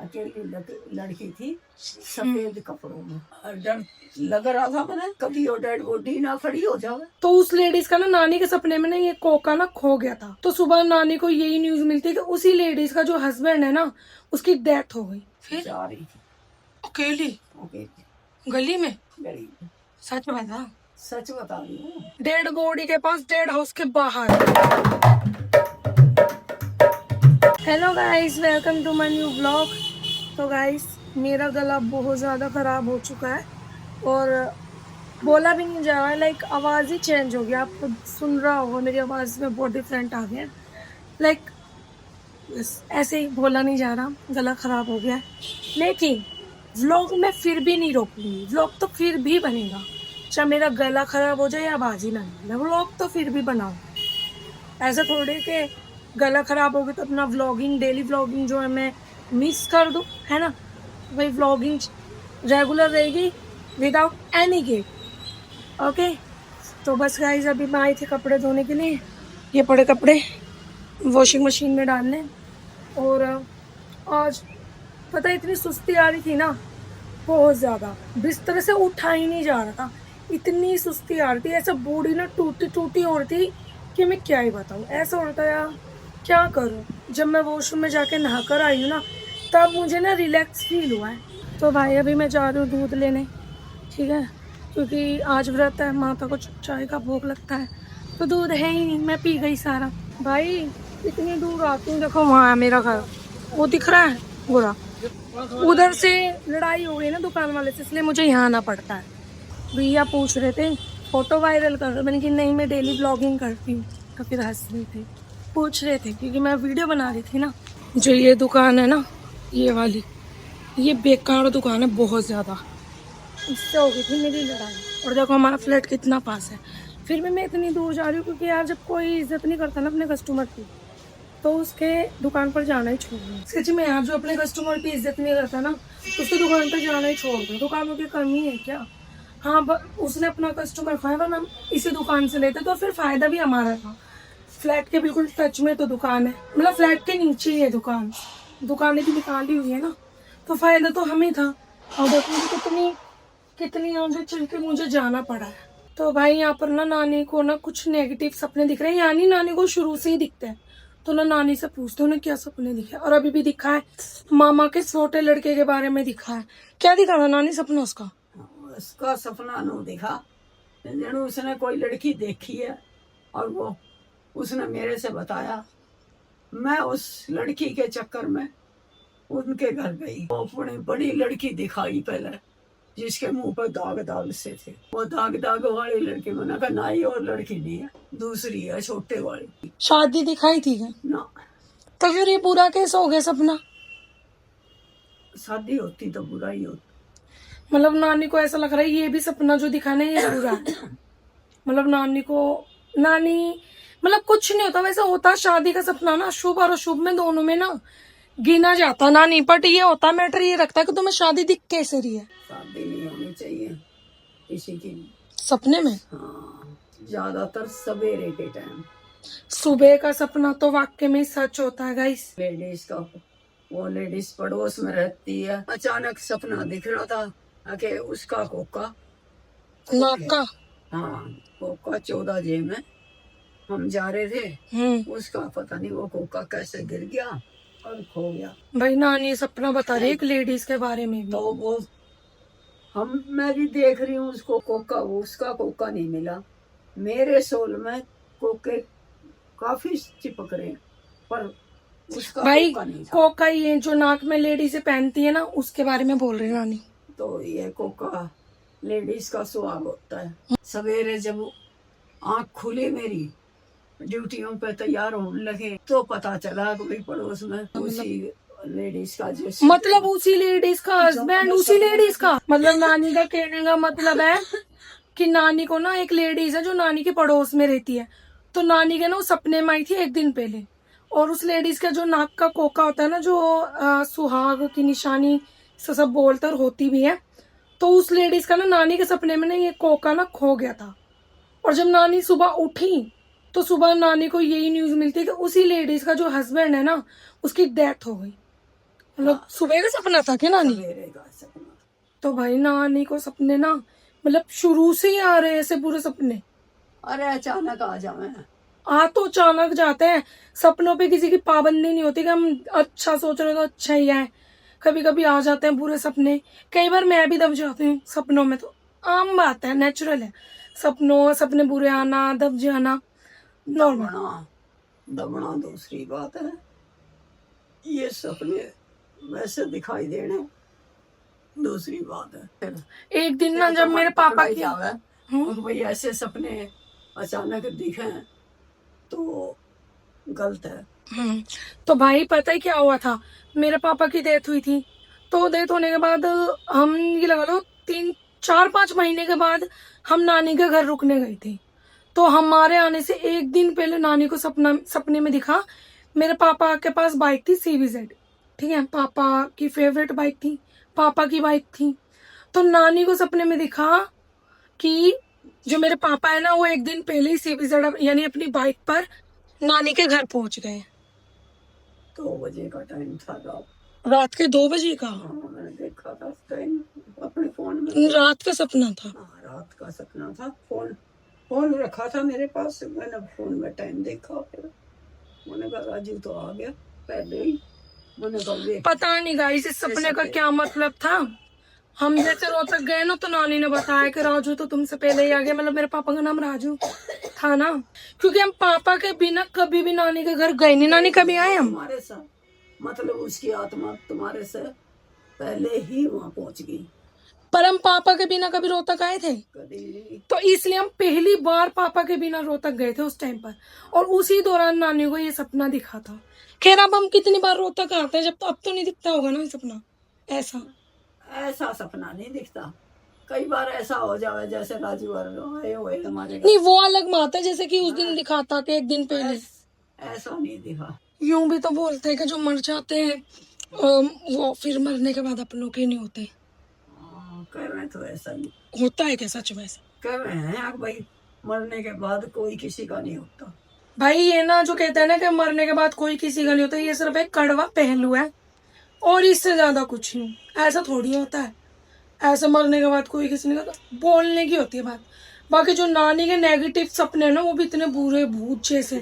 अकेली लड़की थी सफेद कपड़ों में, और डर लग रहा था मैंने कभी वो डेड बॉडी ना खड़ी हो जाए। तो उस लेडीज का ना नानी के सपने में ना ये कोका ना खो गया था। तो सुबह नानी को यही न्यूज मिलती है कि उसी लेडीज का जो हस्बैंड है ना उसकी डेथ हो गई। फिर जा रही थी अकेली गली में। सच बता, सच बता रही हूँ। डेड बॉडी के पास, डेड हाउस के बाहर। Hello guys, welcome to my new blog. तो गाइस मेरा गला बहुत ज़्यादा ख़राब हो चुका है और बोला भी नहीं जा रहा है, लाइक आवाज़ ही चेंज हो गया। आपको सुन रहा होगा मेरी आवाज़ में बहुत डिफरेंट आ गया, लाइक ऐसे ही बोला नहीं जा रहा, गला ख़राब हो गया है। लेकिन व्लॉग में फिर भी नहीं रोकूंगी, व्लॉग तो फिर भी बनेगा, चाहे मेरा गला ख़राब हो जाए या आवाज़ ही ना निकले, व्लॉग तो फिर भी बनाऊँ। ऐसा थोड़ी कि गला ख़राब हो गया तो अपना व्लॉगिंग, डेली व्लॉगिंग जो है मैं मिस कर दूँ, है ना। वही व्लॉगिंग रेगुलर रहेगी विदाउट एनी गेप। ओके, तो बस गाइस अभी मैं आई थी कपड़े धोने के लिए, ये पड़े कपड़े वॉशिंग मशीन में डालने। और आज पता है इतनी सुस्ती आ रही थी ना, बहुत ज़्यादा, बिस्तर से उठा ही नहीं जा रहा था, इतनी सुस्ती आ रही थी। ऐसा बॉडी ना टूटी टूटी हो रही थी कि मैं क्या ही बताऊँ। ऐसा होता है यार, क्या करूँ। जब मैं वॉशरूम में जाके नहा कर आई हूँ ना, तब मुझे ना रिलैक्स फील हुआ है। तो भाई अभी मैं जा रही हूँ दूध लेने, ठीक है, क्योंकि आज व्रत है, माता को चाय का भोग लगता है, तो दूध है ही नहीं, मैं पी गई सारा। भाई इतनी दूर आती हूँ, देखो वहाँ है मेरा घर, वो दिख रहा है बुरा, उधर से लड़ाई हो गई ना दुकान वाले से, इसलिए मुझे यहाँ आना पड़ता है। भैया पूछ रहे थे फोटो वायरल कर रहे, मैंने कि नहीं मैं डेली ब्लॉगिंग करती हूँ। तो फिर हंस रहे थे, पूछ रहे थे क्योंकि मैं वीडियो बना रही थी ना। जो ये दुकान है ना, ये वाली, ये बेकार दुकान है बहुत ज़्यादा, इससे हो गई थी मेरी लड़ाई। और देखो हमारा फ्लैट कितना पास है, फिर भी मैं इतनी दूर जा रही हूँ क्योंकि यार जब कोई इज्जत नहीं करता ना अपने कस्टमर की, तो उसके दुकान पर जाना ही छोड़ दो। सच में यार, जो अपने कस्टमर की इज्जत नहीं करता ना, उसके दुकान पर जाना ही छोड़ दो। दुकानों की कमी है क्या? हाँ, उसने अपना कस्टमर खाया, वरना हम इसी दुकान से लेते तो फिर फायदा भी हमारा था। फ्लैट के बिल्कुल टच में तो दुकान है, मतलब फ्लैट के नीचे ही है दुकान, दुकानें भी निकाली हुई है ना, तो फायदा तो हमें था। और देखो मुझे कितनी कितनी आगे चल के मुझे जाना पड़ा है। तो भाई यहाँ पर ना नानी को ना कुछ नेगेटिव सपने दिख रहे हैं, यानी नानी को शुरू से ही दिखते हैं। तो ना नानी से पूछते उन्हें क्या सपने दिखे, और अभी भी दिखा है मामा के छोटे लड़के के बारे में दिखा है। क्या दिखा था नानी सपना उसका? उसका सपना नो दिखा, जरूर उसने कोई लड़की देखी है और वो उसने मेरे से बताया। मैं उस लड़की के चक्कर में उनके घर गई, वो अपनी बड़ी लड़की दिखाई पहले, जिसके मुंह पर दाग दाग से थे। वो दाग दाग वाली लड़की, मैंने कहा नहीं और लड़की नहीं है, दूसरी है छोटे वाली। शादी दिखाई थी क्या? ना। तो फिर ये पूरा कैसे हो गया सपना? शादी होती तो बुरा ही होता। मतलब नानी को ऐसा लग रहा है ये भी सपना जो दिखाना है ये बुरा है। मतलब नानी को, नानी मतलब कुछ नहीं होता वैसे, होता शादी का सपना ना शुभ और अशुभ में दोनों में ना गिना जाता नानी, बट ये होता मैटर ये रखता है कि तुम्हें शादी दिख कैसे रही है। शादी नहीं होनी चाहिए किसी की सपने में। हाँ, ज्यादातर सवेरे के टाइम। सुबह का सपना तो वाकई में सच होता है गाइस। लेडीज का, वो लेडीज पड़ोस में रहती है, अचानक सपना दिख रहा था कि उसका कोका नाक का। हाँ, कोका 14 जे में हम जा रहे थे, उसका पता नहीं वो कोका कैसे गिर गया और खो गया। भाई नानी सपना बता रही है एक लेडीज के बारे में भी। तो वो मैं भी देख रही हूँ उसको कोका, उसका कोका नहीं मिला। मेरे सोल में कोके काफी चिपक रहे हैं, पर उसका भाई कोका नहीं था। कोका ये जो नाक में लेडीज पहनती है ना, उसके बारे में बोल रही नानी। तो ये कोका लेडीज का सुहाग होता है। सवेरे जब आँख खुली मेरी, ड्यूटियों पे तैयार होने लगे, तो पता चला कि भाई पड़ोस में उसी लेडीज का, जो मतलब उसी लेडीज का हस्बैंड उसी लेडीज का। मतलब नानी का कहने का मतलब है कि नानी को ना एक लेडीज है जो नानी के पड़ोस में रहती है, तो नानी के ना वो सपने में आई थी एक दिन पहले, और उस लेडीज का जो नाक का कोका होता है ना, जो सुहाग की निशानी से सब बोलते और होती भी है, तो उस लेडीज का ना नानी के सपने में ना ये कोका ना खो गया था। और जब नानी सुबह उठी तो सुबह नानी को यही न्यूज मिलती है कि उसी लेडीज का जो हस्बैंड है ना उसकी डेथ हो गई, मतलब सुबह का सपना था क्या नानी? सवेरे का सपना। तो भाई नानी को सपने ना मतलब शुरू से ही आ रहे हैं ऐसे पूरे सपने? अरे अचानक आ जावे। आ तो अचानक जाते हैं, सपनों पे किसी की पाबंदी नहीं होती कि हम अच्छा सोच रहे हो तो अच्छा ही है। कभी कभी आ जाते हैं पूरे सपने, कई बार मैं भी दब जाती हूँ सपनों में, तो आम बात है, नेचुरल है। सपने बुरे आना, दब जाना नॉर्मल। दबना दबना दूसरी बात है, ये सपने वैसे दिखाई देने दूसरी बात है। फिर एक दिन ना जब मेरे पापा की जावे हम्म, और भाई ऐसे सपने अचानक दिखे तो गलत है। तो भाई पता है क्या हुआ था, मेरे पापा की डेथ हुई थी। तो डेथ होने के बाद हम ये लगा लो 3 4 5 महीने के बाद हम नानी के घर रुकने गए थे। तो हमारे आने से एक दिन पहले नानी को सपने में दिखा, मेरे पापा के पास बाइक थी CBZ, ठीक है, पापा की फेवरेट बाइक थी, पापा की बाइक थी। तो नानी को सपने में दिखा कि जो मेरे पापा है ना वो एक दिन पहले ही CBZ यानी अपनी बाइक पर नानी के घर पहुंच गए। 2 बजे का टाइम था रात के 2 बजे का? हाँ, मैंने देखा था टाइम अपने फोन में। रात का सपना था? हाँ, रात का सपना था। फोन रखा था मेरे पास, मैंने फोन में टाइम देखा, फिर मैंने कहा राजू तो आ गया पहले ही। मैंने कहा पता नहीं गाइस इस सपने का क्या मतलब था। हम जैसे रोहतक गए ना तो नानी ने बताया कि राजू तो तुमसे पहले ही आ गया, मतलब मेरे पापा का नाम राजू था ना, क्योंकि हम पापा के बिना कभी भी नानी के घर गए नहीं। नानी कभी आए हम? तुम्हारे साथ, मतलब उसकी आत्मा तुम्हारे से पहले ही वहां पहुंच गई। पर हम पापा के बिना कभी रोहतक आए थे? तो इसलिए हम पहली बार पापा के बिना रोहतक गए थे उस टाइम पर, और उसी दौरान नानी को ये सपना दिखा था। खैर अब हम कितनी बार रोहतक आते हैं, जब तो अब तो नहीं दिखता होगा ना ये सपना। ऐसा सपना नहीं दिखता, कई बार ऐसा हो जावे जैसे राजू और आए हुए हमारे नहीं वो अलग बात है, जैसे कि उस दिन दिखा था कि एक दिन पहले। ऐसा नहीं दिखा। यूं भी तो बोलते हैं कि जो मर जाते हैं वो फिर मरने के बाद अपनों के नहीं होते। कह रहे तो ऐसा ही होता है क्या सच में ऐसा? कह रहे हैं आप भाई, मरने के बाद कोई किसी का नहीं होता। भाई ये ना जो कहते हैं ना कि मरने के बाद कोई किसी का नहीं होता, ये सिर्फ एक कड़वा पहलू है और इससे ज्यादा कुछ नहीं। ऐसा थोड़ी होता है, ऐसे मरने के बाद कोई किसी नहीं होता, बोलने की होती है बात। बाकी जो नानी के नेगेटिव सपने हैं ना वो भी इतने बुरे भूत जैसे,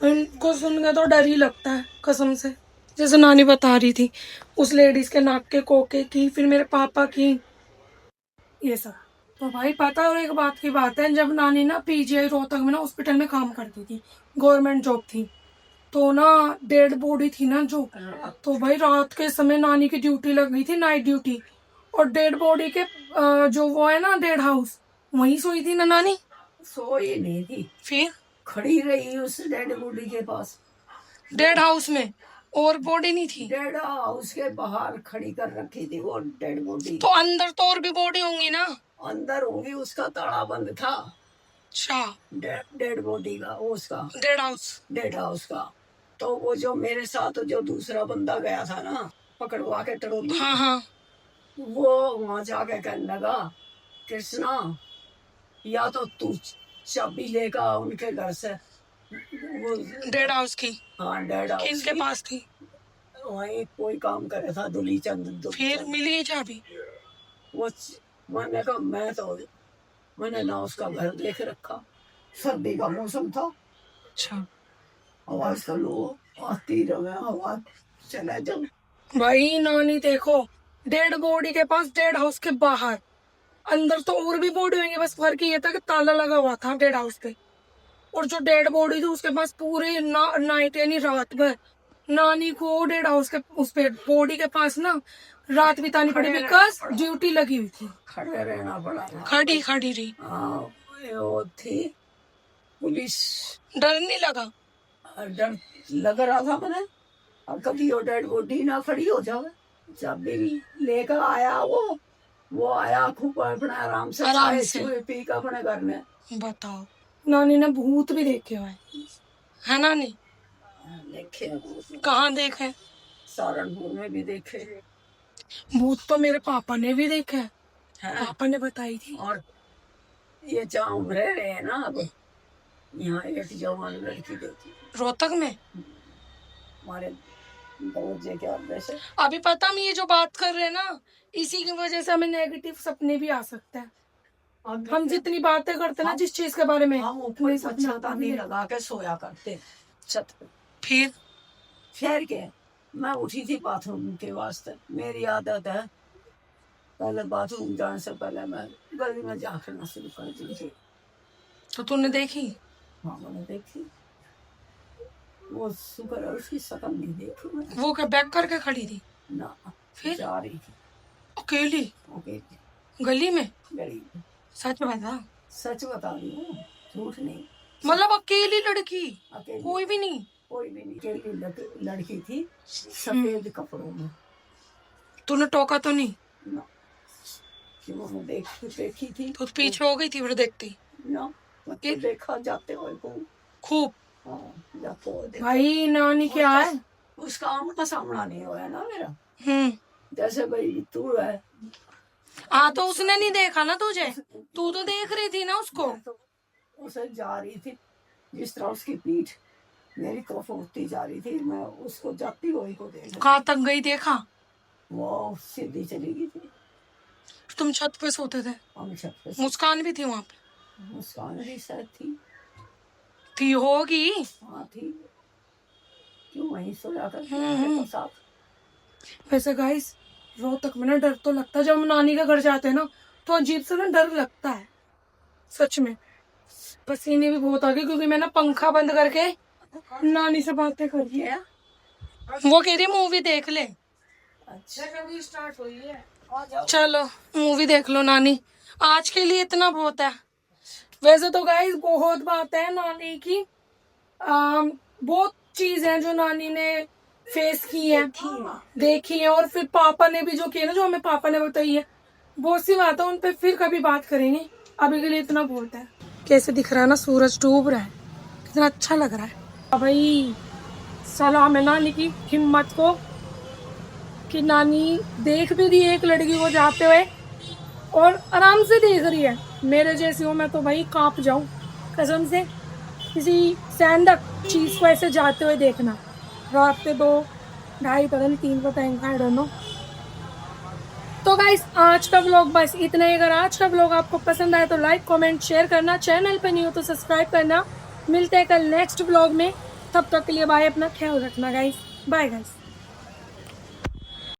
इनको सुन के तो डर ही लगता है कसम से। जैसे नानी बता रही थी उस लेडीज के नाक के कोके की, फिर मेरे पापा की, ये सब। तो भाई पता है, और एक बात की बात है, जब नानी ना PGI रोहतक में ना हॉस्पिटल में काम करती थी, गवर्नमेंट जॉब थी, तो ना डेड बॉडी थी ना जो, तो भाई रात के समय नानी की ड्यूटी लग गई थी, नाइट ड्यूटी, और डेड बॉडी के जो वो है ना डेड हाउस, वहीं सोई थी ना नानी। सोई नहीं थी, फिर खड़ी रही उस डेड बॉडी के पास, डेड हाउस में, और बॉडी नहीं थी? डेड हाउस के बाहर खड़ी कर रखी थी वो डेड बॉडी। तो अंदर तो और भी बॉडी होंगी ना? अंदर होगी, उसका ताला बंद था। अच्छा, डेड बॉडी का, उसका डेड हाउस का। तो वो जो मेरे साथ जो दूसरा बंदा गया था ना पकड़वा के टड़ोली, हाँ हाँ, वो वहां जाके कहने लगा, कृष्णा या तो तू चाबी लेगा उनके घर से, वो डेड हाउस की। हाँ डेड हाउस किसके पास थी? वहीं कोई काम करे था दुली चंद। फिर मिली चाबी? वो मैंने कहा मैंने ना उसका घर देख रखा, सर्दी का मौसम था। अच्छा आवाज का लो आती रहे, आवाज चला जब। भाई नानी देखो, डेड बॉडी के पास, डेड हाउस के बाहर, अंदर तो और भी बॉडी होंगी, बस फर्क ये था कि ताला लगा हुआ था डेड हाउस पे, और जो डेड बॉडी थी उसके पास पूरी नाइट यानी रात भर नानी को डेड हाउस के उस पे बॉडी के पास ना रात बितानी पड़ी, बिकॉज ड्यूटी लगी हुई थी। खड़े रहना पड़ा, खड़ी रही। वो थी पुलिस। डर नहीं लगा? डर लग रहा था मैंने, अब कभी वो डेड बॉडी ना खड़ी हो जावे। जब भी लेकर आया वो आया खूब अपना आराम से पी कर अपने घर में। बताओ, नानी ने भूत भी देखे हुए है नानी? देखे। कहाँ देखे? सहारनपुर में भी देखे। भूत तो मेरे पापा ने भी देखे है, पापा ने बताई थी। और ये जहाँ रह रहे हैं ना अब, यहाँ एक जवान लड़की देखी रोहतक में, हमारे दरवाजे के अंदर से। अभी पता हम ये जो बात कर रहे हैं ना, इसी की वजह से हमें नेगेटिव सपने भी आ सकते हैं। हम जितनी बातें करते हैं ना जिस चीज के बारे में, हम ऊपर मच्छरदानी लगा के सोया करते छत पे। फिर के मैं उठी थी बाथरूम के वास्ते। मेरी आदत है पहले बाथरूम जाने से पहले मैं गली में झांकना शुरू कर दी थी। तो तूने देखी? हाँ मैंने देखी। वो शुक्र है उसकी शक्ल नहीं देखी मैंने। वो क्या बैक करके खड़ी थी? ना, फिर जा रही थी अकेली अकेली गली में? गली में। सच बता। सच बता रही हूँ, झूठ नहीं। मतलब अकेली लड़की, अकेली, कोई भी नहीं? कोई भी नहीं। अकेली लड़की थी सफेद कपड़ों में। तूने टोका तो नहीं? ना, क्यों मैं देखी थी। तो पीछे हो गई थी फिर देखती? ना, मैं देखा जाते हुए को खूब। हाँ, जाते हुए देखा। भाई नानी क्या है, उसका आमना सामना नहीं हुआ ना मेरा। हम्म। जैसे भाई तू है। हाँ तो उसने नहीं देखा ना तुझे, तू तो देख रही थी ना उसको। तो उसे जा रही थी जिस तरह उसकी पीठ मेरी तरफ उठती जा रही थी, मैं उसको जाती हुई को देख। कहाँ तक गई देखा? वो सीधी चली गई थी। तुम छत पे सोते थे? हम छत पे। मुस्कान भी थी वहां पे? मुस्कान भी शायद थी होगी। हाँ थी। क्यों वहीं सोया कर साथ। वैसे गाइस रोहतक में ना डर तो लगता है, जब हम नानी का घर जाते हैं ना तो अजीब सा ना डर लगता है सच में। पसीने भी बहुत आ गए क्योंकि मैं ना पंखा बंद करके नानी से बातें कर रही है। वो कह रही मूवी देख ले। अच्छा कभी स्टार्ट हुई है। चलो मूवी देख लो नानी, आज के लिए इतना बहुत है। वैसे तो गाइस बहुत बात है नानी की, बहुत चीज है जो नानी ने फेस की है, देखी है, और फिर पापा ने भी जो किया ना, जो हमें पापा ने बताई है, बहुत सी बात है, उन पे फिर कभी बात करेंगे। अभी के लिए इतना बहुत है। कैसे दिख रहा है ना, सूरज डूब रहा है, कितना अच्छा लग रहा है। अब भाई सलाम है नानी की हिम्मत को कि नानी देख भी रही है एक लड़की को जाते हुए और आराम से देख रही है। मेरे जैसी हो मैं तो भाई कांप जाऊं कसम से, किसी सैंडक चीज को ऐसे जाते हुए देखना। रात के 2, 2:30 पता नहीं 3 का टाइम का, आई डोंट नो। तो गाइस आज का व्लॉग बस इतना ही। अगर आज का व्लॉग आपको पसंद आए तो लाइक कमेंट शेयर करना, चैनल पे नहीं हो तो सब्सक्राइब करना। मिलते हैं कल नेक्स्ट व्लॉग में, तब तक के लिए बाय, अपना ख्याल रखना गाइस, बाय गाइस।